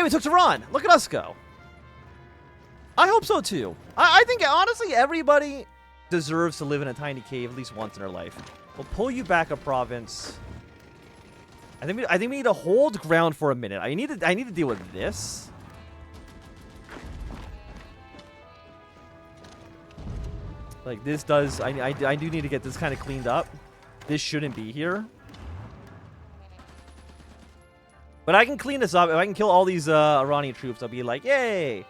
we took Tehran. Look at us go. I hope so too. I think honestly everybody deserves to live in a tiny cave at least once in their life. We'll pull you back a province. I think we need to hold ground for a minute. I need to deal with this. Like this does. I do need to get this kind of cleaned up. This shouldn't be here. But I can clean this up. If I can kill all these Iranian troops, I'll be like, yay! You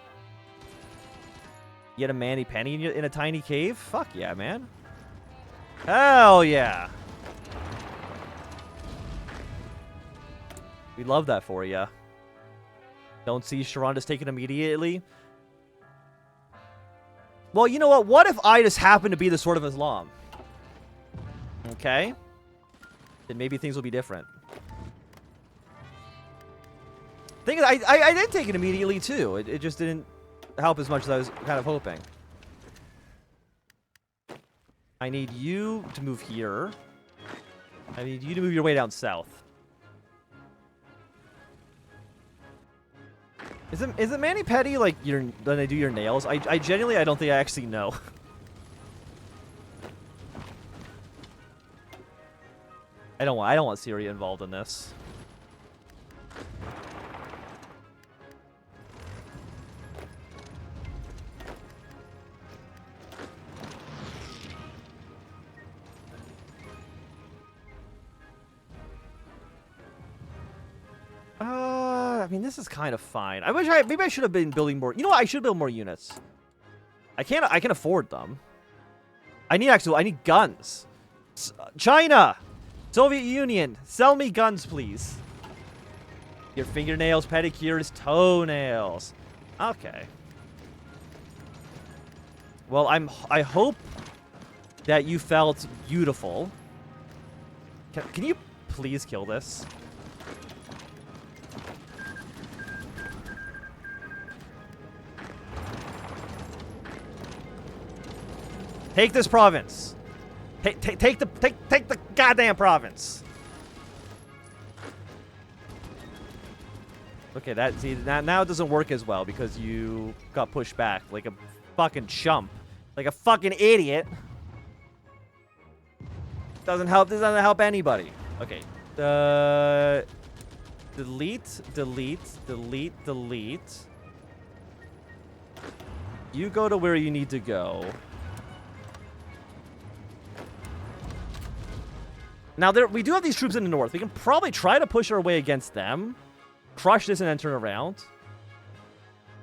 get a Manny Penny in a tiny cave? Fuck yeah, man. Hell yeah. We love that for ya. Don't see Sharon just taken immediately. Well, you know what? What if I just happen to be the Sword of Islam? Okay. Then maybe things will be different. Thing is, I did take it immediately, too. It just didn't help as much as I was kind of hoping. I need you to move here. I need you to move your way down south. Is it mani-pedi like when they do your nails? I genuinely I don't think I actually know. I don't want Syria involved in this. I mean, this is kind of fine. I wish maybe I should have been building more. You know what? I should build more units. I can afford them. I need guns. China, Soviet Union, sell me guns, please. Your fingernails, pedicures, toenails. Okay. Well, I hope that you felt beautiful. Can you please kill this? Take this province. Take the goddamn province. Okay, now it doesn't work as well because you got pushed back like a fucking chump, like a fucking idiot. Doesn't help. This doesn't help anybody. Okay. Delete. You go to where you need to go. Now, we do have these troops in the north. We can probably try to push our way against them. Crush this and then turn around.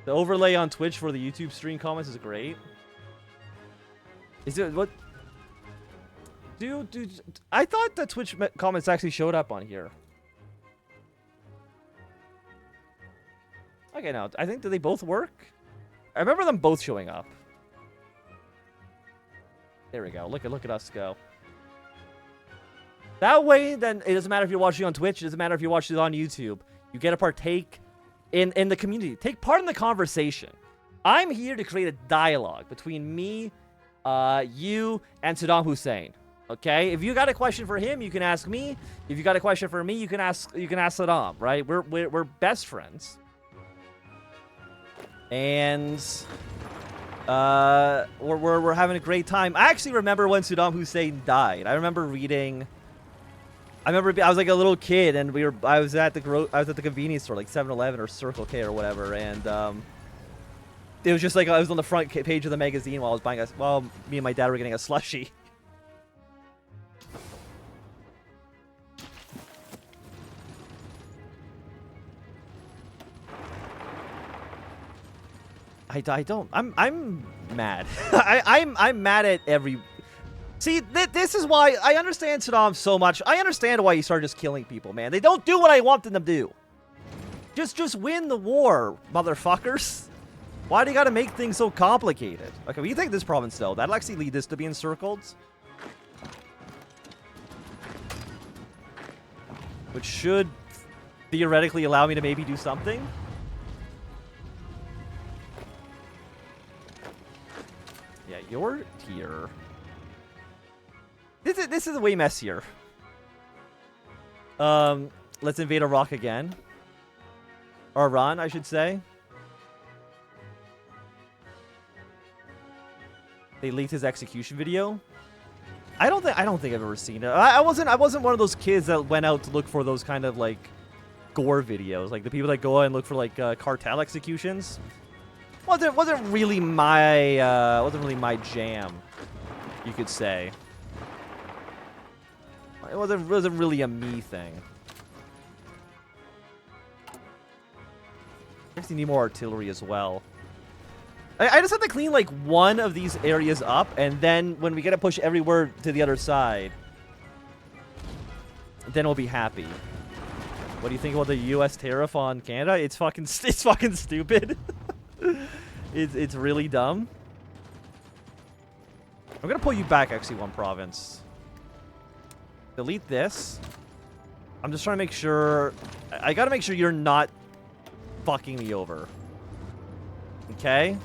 The overlay on Twitch for the YouTube stream comments is great. Is it what? Dude, I thought the Twitch comments actually showed up on here. Okay, now, I think, do they both work? I remember them both showing up. There we go. Look at us go. That way, then, it doesn't matter if you're watching on Twitch. It doesn't matter if you're watching on YouTube. You get to partake in the community. Take part in the conversation. I'm here to create a dialogue between me, you, and Saddam Hussein. Okay? If you got a question for him, you can ask me. If you got a question for me, you can ask Saddam. Right? We're best friends. And we're having a great time. I actually remember when Saddam Hussein died. I remember reading. I was like a little kid, and I was at the convenience store, like 7-Eleven or Circle K or whatever, and it was just like I was on the front page of the magazine while me and my dad were getting a slushie. I'm mad. I'm mad at every. See, this is why I understand Saddam so much. I understand why he started just killing people, man. They don't do what I want them to do. Just win the war, motherfuckers. Why do you gotta make things so complicated? Okay, we can take this province, though. That'll actually lead this to be encircled. Which should theoretically allow me to maybe do something. Yeah, you're here. This is way messier. Let's invade Iraq again. Or Iran, I should say. They leaked his execution video. I don't think I've ever seen it. I wasn't one of those kids that went out to look for those kind of like gore videos, like the people that go out and look for like cartel executions. Wasn't really my jam, you could say. It wasn't really a me thing. I guess you need more artillery as well. I just have to clean like one of these areas up, and then when we get to push everywhere to the other side, then we'll be happy. What do you think about the U.S. tariff on Canada? It's fucking stupid. It's really dumb. I'm gonna pull you back actually one province. Delete this. I'm just trying to make sure. I gotta make sure you're not fucking me over. Okay.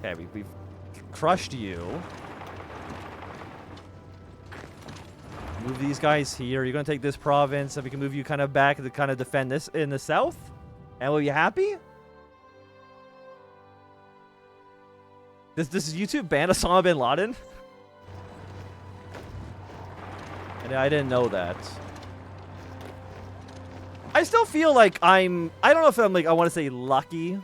Okay, we've crushed you. Move these guys here. You're gonna take this province, and we can move you kind of back to kind of defend this in the south. And will you happy? Does YouTube ban Osama bin Laden? And I didn't know that. I still feel like I don't know if I'm like, I want to say lucky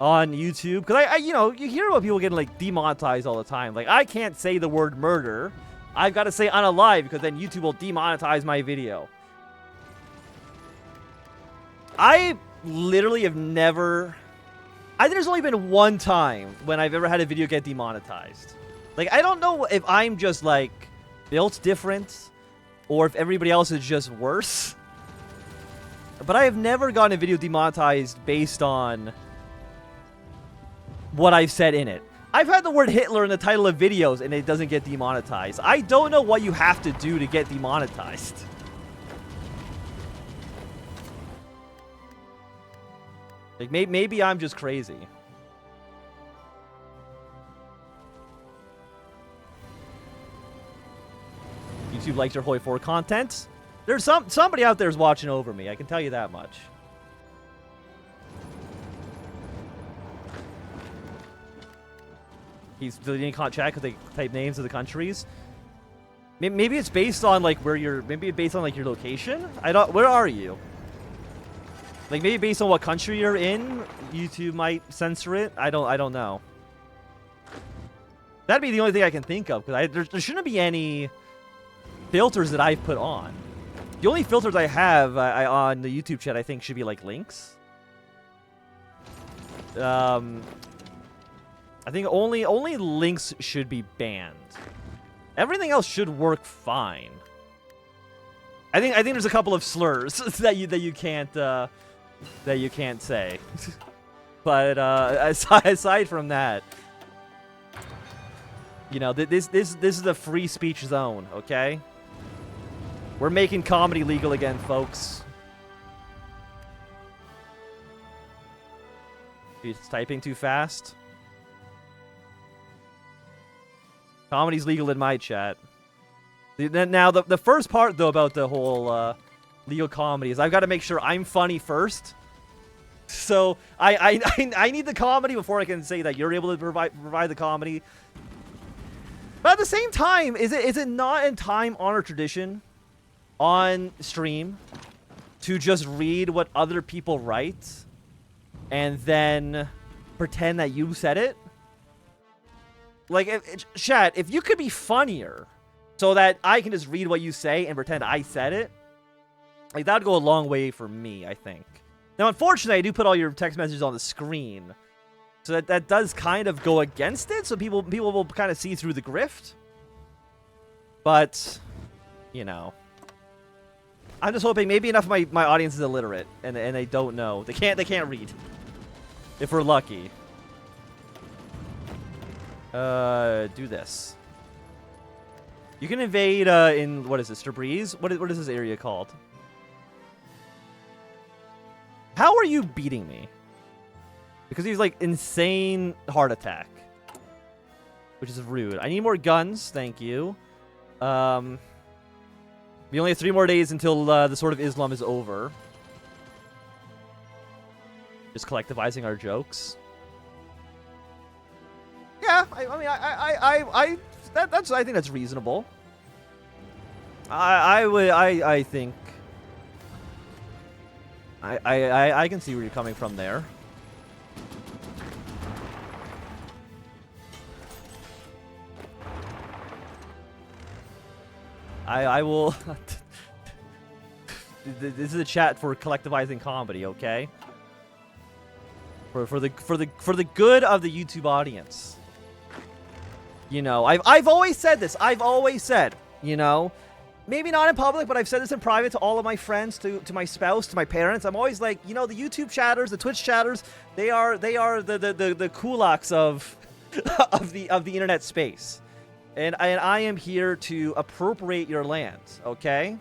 on YouTube, because I you know, you hear about people getting like demonetized all the time. Like, I can't say the word murder. I've got to say unalive, because then YouTube will demonetize my video. I literally have never... I think there's only been one time when I've ever had a video get demonetized. Like, I don't know if I'm just, like, built different, or if everybody else is just worse. But I have never gotten a video demonetized based on what I've said in it. I've had the word Hitler in the title of videos, and it doesn't get demonetized. I don't know what you have to do to get demonetized. Like, maybe I'm just crazy. YouTube likes your Hoi 4 content. There's somebody out there is watching over me. I can tell you that much. He's deleting chat because they type names of the countries. Maybe it's based on like where you're. Maybe it's based on like your location. I don't. Where are you? Like, maybe based on what country you're in, YouTube might censor it. I don't know. That'd be the only thing I can think of, because there shouldn't be any filters that I've put on. The only filters I have on the YouTube chat, I think, should be like links. I think only links should be banned. Everything else should work fine. I think there's a couple of slurs that you can't say. But aside from that, you know, this is a free speech zone, okay? We're making comedy legal again, folks. He's typing too fast. Comedy's legal in my chat. Now, the first part, though, about the whole legal comedy is I've got to make sure I'm funny first. So I need the comedy before I can say that you're able to provide the comedy. But at the same time, is it not in time-honored tradition on stream to just read what other people write and then pretend that you said it? Like, chat, if you could be funnier so that I can just read what you say and pretend I said it, like, that would go a long way for me, I think. Now, unfortunately, I do put all your text messages on the screen, so that does kind of go against it, so people will kind of see through the grift. But, you know, I'm just hoping maybe enough of my audience is illiterate and they don't know. They can't read. If we're lucky. Do this. You can invade in, what is this, Tabriz? What is this area called? How are you beating me? Because he's like insane heart attack, which is rude. I need more guns, thank you. We only have 3 more days until the Sword of Islam is over. Just collectivizing our jokes. Yeah, I mean, I think that's reasonable. I think I can see where you're coming from there. I will. This is a chat for collectivizing comedy, okay? For the good of the YouTube audience. You know, I've always said this. I've always said, you know, maybe not in public, but I've said this in private to all of my friends, to my spouse, to my parents. I'm always like, you know, the YouTube chatters, the Twitch chatters, they are the kulaks of of the internet space. And I am here to appropriate your lands, okay?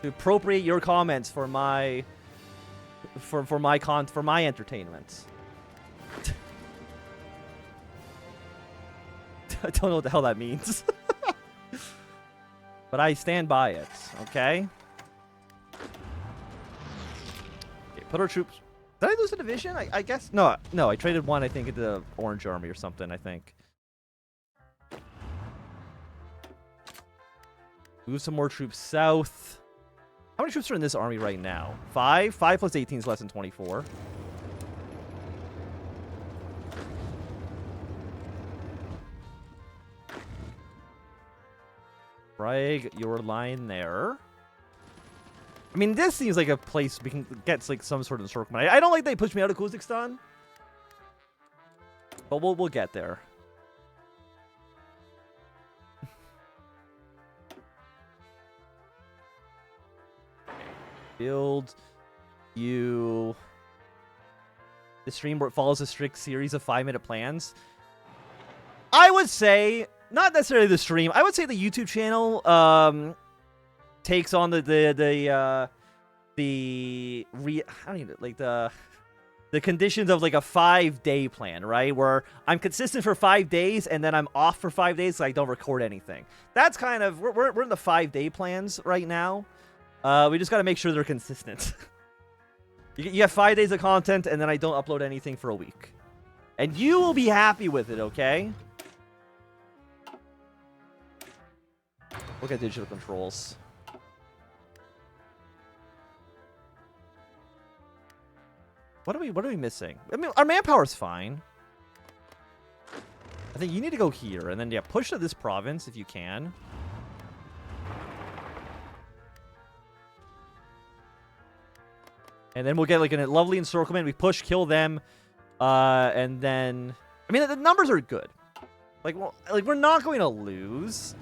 To appropriate your comments for my entertainment. I don't know what the hell that means. But I stand by it, okay? Okay, put our troops... Did I lose a division? I guess... No, I traded one, I think, into the Orange Army or something, I think. Move some more troops south. How many troops are in this army right now? 5? 5 plus 18 is less than 24. Frag your line there. I mean, this seems like a place we can get like some sort of encirclement. I don't like they pushed me out of Kazakhstan, but we'll get there. Build you. The stream where it follows a strict series of 5-minute plans. I would say. Not necessarily the stream. I would say the YouTube channel takes on the conditions of like a 5-day plan, right? Where I'm consistent for 5 days and then I'm off for 5 days, so I don't record anything. That's kind of we're in the 5-day plans right now. We just got to make sure they're consistent. You have 5 days of content and then I don't upload anything for a week, and you will be happy with it, okay? Look at digital controls. What are we missing? I mean, our manpower's fine. I think you need to go here, and then yeah, push to this province if you can. And then we'll get like a lovely encirclement. We push, kill them, and then I mean the numbers are good. Like, well, like we're not going to lose.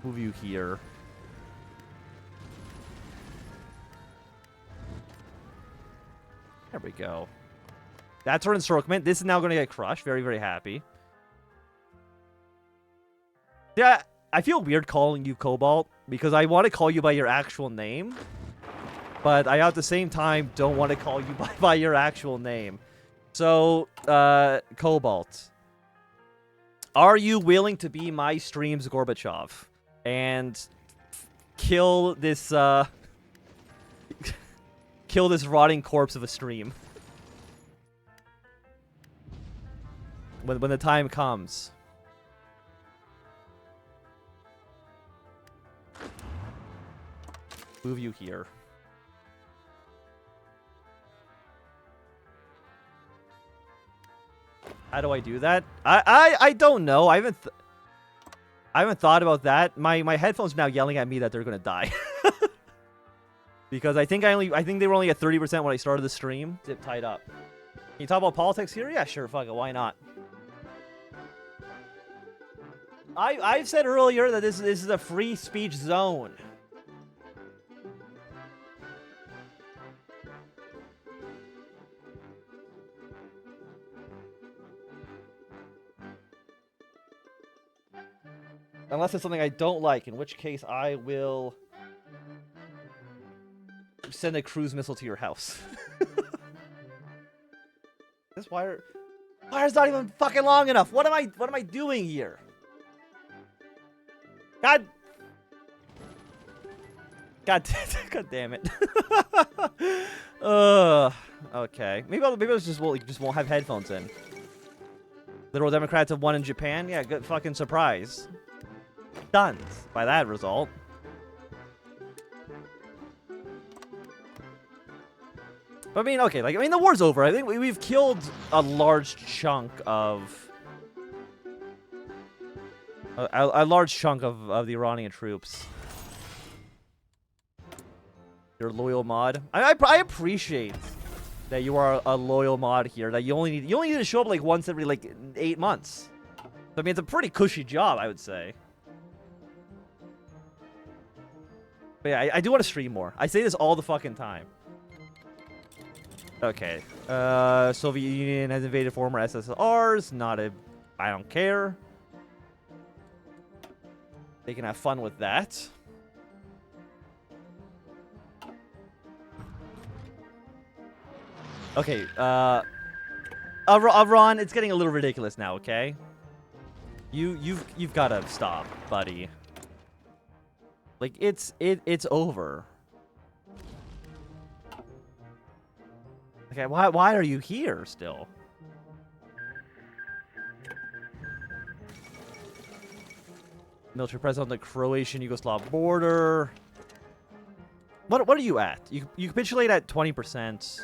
Move you here. There we go. That's our encirclement. This is now going to get crushed. Very, very happy. Yeah, I feel weird calling you Cobalt because I want to call you by your actual name, but I at the same time don't want to call you by your actual name. So, Cobalt, are you willing to be my stream's Gorbachev and kill this kill this rotting corpse of a stream when the time comes? Move you here. How do I do that? I don't know. I haven't thought about that. My headphones are now yelling at me that they're gonna die. Because I think they were only at 30% when I started the stream. Zip tied up. Can you talk about politics here? Yeah, sure, fuck it, why not? I've said earlier that this is a free speech zone. Unless it's something I don't like, in which case I will send a cruise missile to your house. This wire's not even fucking long enough. What am I doing here? God God damn it. Okay. Maybe I just won't have headphones in. Liberal Democrats have won in Japan. Yeah, good fucking surprise. Stunned by that result. But I mean, okay, like, I mean, the war's over. I think we've killed a large chunk of a large chunk of the Iranian troops. You're a loyal mod. I appreciate that you are a loyal mod here. That you only need to show up like once every like 8 months. So, I mean, it's a pretty cushy job, I would say. But yeah, I do want to stream more. I say this all the fucking time. Okay. Soviet Union has invaded former SSRs. I don't care. They can have fun with that. Okay, Iran, it's getting a little ridiculous now, okay? You've got to stop, buddy. Like, it's over. Okay, why are you here still? Military presence on the Croatian-Yugoslav border. What are you at? You capitulate at 20%.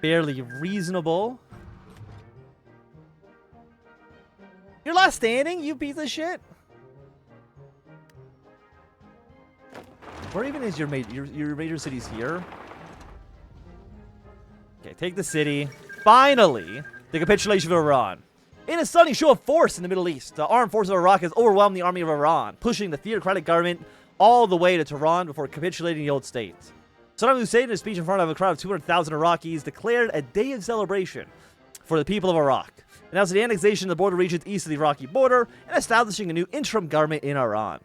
Barely reasonable. You're last standing, you piece of shit. Where even is your major cities here? Okay, take the city. Finally, the capitulation of Iran. In a stunning show of force in the Middle East, the armed forces of Iraq has overwhelmed the army of Iran, pushing the theocratic government all the way to Tehran before capitulating the old state. Saddam Hussein, in a speech in front of a crowd of 200,000 Iraqis, declared a day of celebration for the people of Iraq, announcing the annexation of the border regions east of the Iraqi border, and establishing a new interim government in Iran.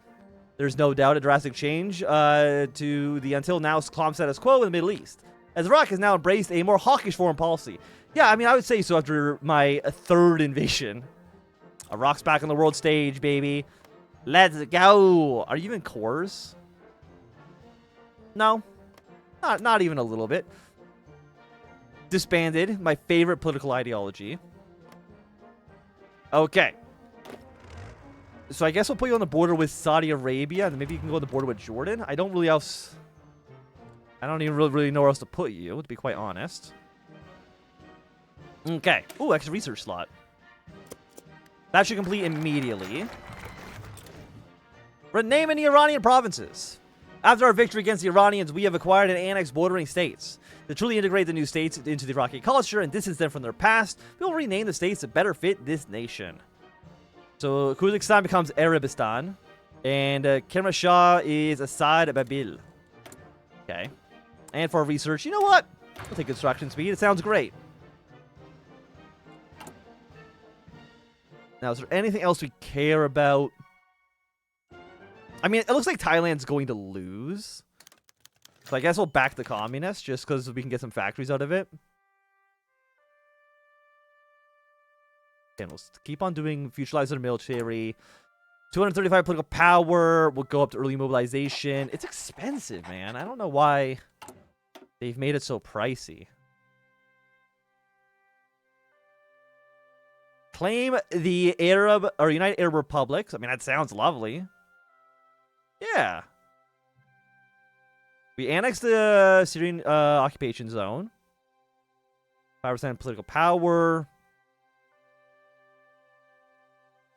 There's no doubt a drastic change to the until now calm status quo in the Middle East, as Iraq has now embraced a more hawkish foreign policy. Yeah, I mean, I would say so after my third invasion. Iraq's back on the world stage, baby. Let's go. Are you in cores? No. Not even a little bit. Disbanded. My favorite political ideology. Okay. So I guess we'll put you on the border with Saudi Arabia, and maybe you can go on the border with Jordan. I don't even really know where else to put you, to be quite honest. Okay. Ooh, extra research slot. That should complete immediately. Renaming the Iranian provinces. After our victory against the Iranians, we have acquired and annexed bordering states. To truly integrate the new states into the Iraqi culture and distance them from their past, we will rename the states to better fit this nation. So Kurdistan becomes Arabistan, and Kermanshah is Asad Babil. Okay. And for our research, you know what? We'll take construction speed. It sounds great. Now, is there anything else we care about? I mean, it looks like Thailand's going to lose. So I guess we'll back the communists just because we can get some factories out of it. And we'll keep on doing futurized military. 235 political power. We'll go up to early mobilization. It's expensive, man. I don't know why they've made it so pricey. Claim the Arab or United Arab Republics. I mean, that sounds lovely. Yeah. We annexed the Syrian occupation zone. 5% political power.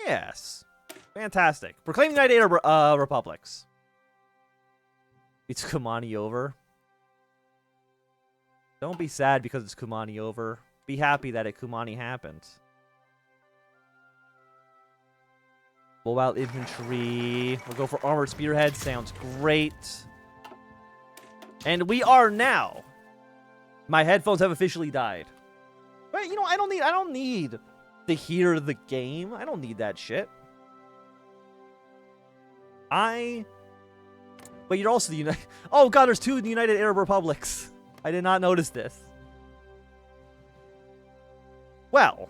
Yes. Fantastic. Proclaim United Arab Republics. It's Kumani over. Don't be sad because it's Kumani over. Be happy that it Kumani happened. Mobile infantry. We'll go for armored spearhead. Sounds great. And we are now. My headphones have officially died. But you know, I don't need to hear the game. I don't need that shit. But you're also the United. Oh god, there's two United Arab Republics. I did not notice this. well,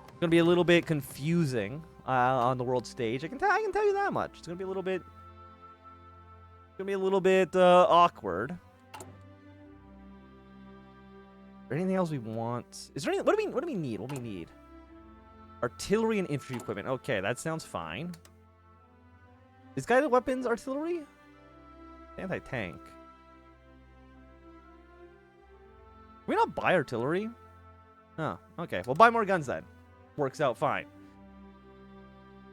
it's gonna be a little bit confusing on the world stage. I can tell you that much. It's gonna be a little bit. It's gonna be a little bit awkward. Is there anything else we want? Is there anything? What do we need? What do we need? Artillery and infantry equipment. Okay, that sounds fine. Is guided weapons artillery? Anti-tank. Can we not buy artillery? Oh, okay. We'll buy more guns then. Works out fine.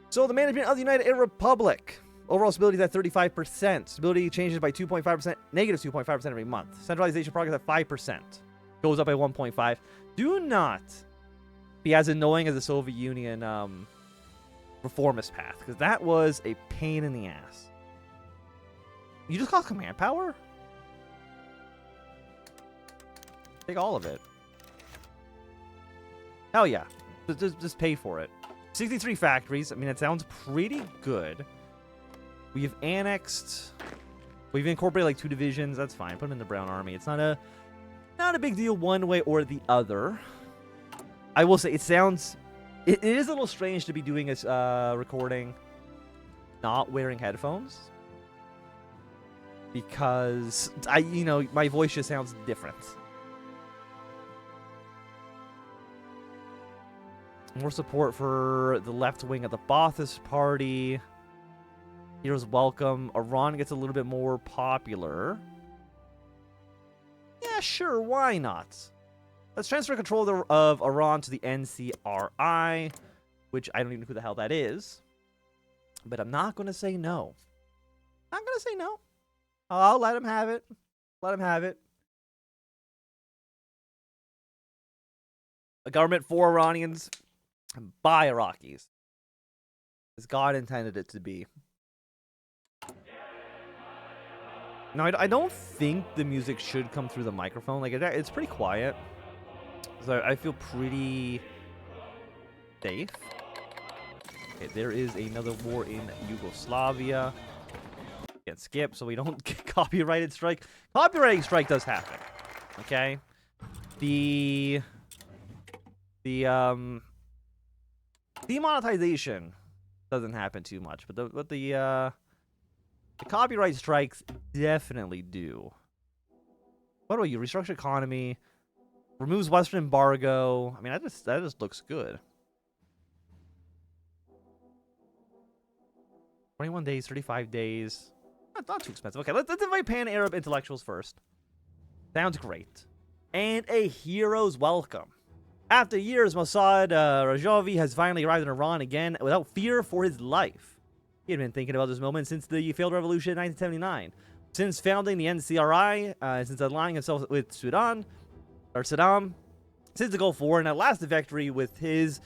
So the management of the United Arab Republic. Overall stability is at 35%. Stability changes by 2.5%, negative 2.5% every month. Centralization progress at 5%. Goes up by 1.5. Do not be as annoying as the Soviet Union reformist path, because that was a pain in the ass. You just cost command power? Take all of it. Hell yeah. Just pay for it. 63 factories. I mean, it sounds pretty good. We've annexed. We've incorporated like 2 divisions. That's fine. Put them in the Brown Army. It's not a big deal one way or the other. I will say it sounds. It is a little strange to be doing this recording not wearing headphones, because my voice just sounds different. More support for the left wing of the Ba'athist Party. Heroes welcome. Iran gets a little bit more popular. Yeah, sure, why not? Let's transfer control of Iran to the NCRI, which I don't even know who the hell that is. But I'm not going to say no. Not going to say no. I'll let him have it. Let him have it. A government for Iranians by Iraqis, as God intended it to be. Now, I don't think the music should come through the microphone. Like, it's pretty quiet. So I feel pretty safe. Okay, there is another war in Yugoslavia. Can't skip so we don't get copyrighted strike. Copyrighting strike does happen. Okay? The demonetization doesn't happen too much, but the copyright strikes definitely do. What about you? Restructure economy, removes Western embargo. I mean, that just looks good. 21 days, 35 days. Not too expensive. Okay, let's invite Pan-Arab intellectuals first. Sounds great. And a hero's welcome. After years, Mossad Rajavi has finally arrived in Iran again without fear for his life. He had been thinking about this moment since the failed revolution in 1979. Since founding the NCRI, since aligning himself with Saddam, since the Gulf War, and at last the victory with his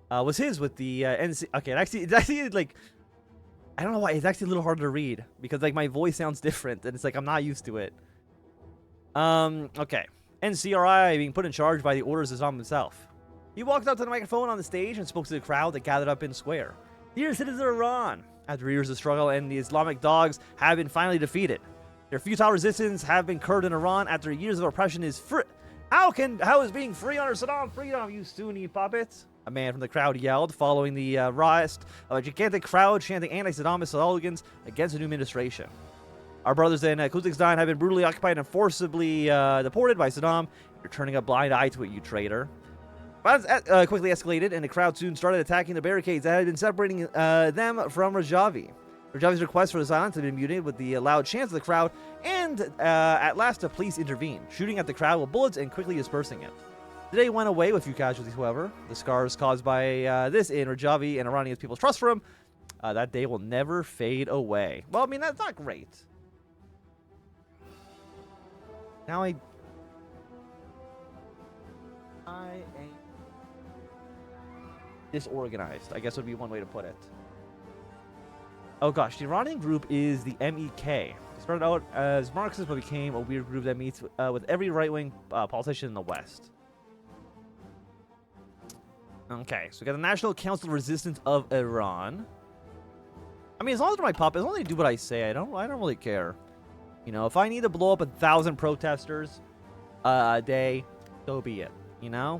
with the NC. Okay, it's actually like, I don't know why, it's actually a little harder to read because like my voice sounds different and it's like I'm not used to it. Okay. NCRI being put in charge by the orders of Saddam himself. He walked up to the microphone on the stage and spoke to the crowd that gathered up in the square. Dear citizens of Iran, after years of struggle and the Islamic dogs have been finally defeated. Their futile resistance have been curbed in Iran after years of oppression is free. How is being free under Saddam freedom, you Sunni puppets? A man from the crowd yelled, following the rise of a gigantic crowd chanting anti-Saddamist slogans against the new administration. Our brothers in Kazakhstan have been brutally occupied and forcibly deported by Saddam. You're turning a blind eye to it, you traitor. Violence quickly escalated, and the crowd soon started attacking the barricades that had been separating them from Rajavi. Rajavi's request for the silence had been muted with the loud chants of the crowd, and at last the police intervened, shooting at the crowd with bullets and quickly dispersing it. The day went away with few casualties, however. The scars caused by this in Rajavi and Iranian people's trust for him, that day will never fade away. Well, I mean, that's not great. Now I am disorganized, I guess would be one way to put it. Oh gosh, the Iranian group is the MEK. It started out as Marxist, but became a weird group that meets with every right-wing politician in the West. Okay, so we got the National Council of Resistance of Iran. I mean, as long as they're my puppets, as long as they do what I say, I don't really care. You know, if I need to blow up 1,000 protesters a day, so be it. you know?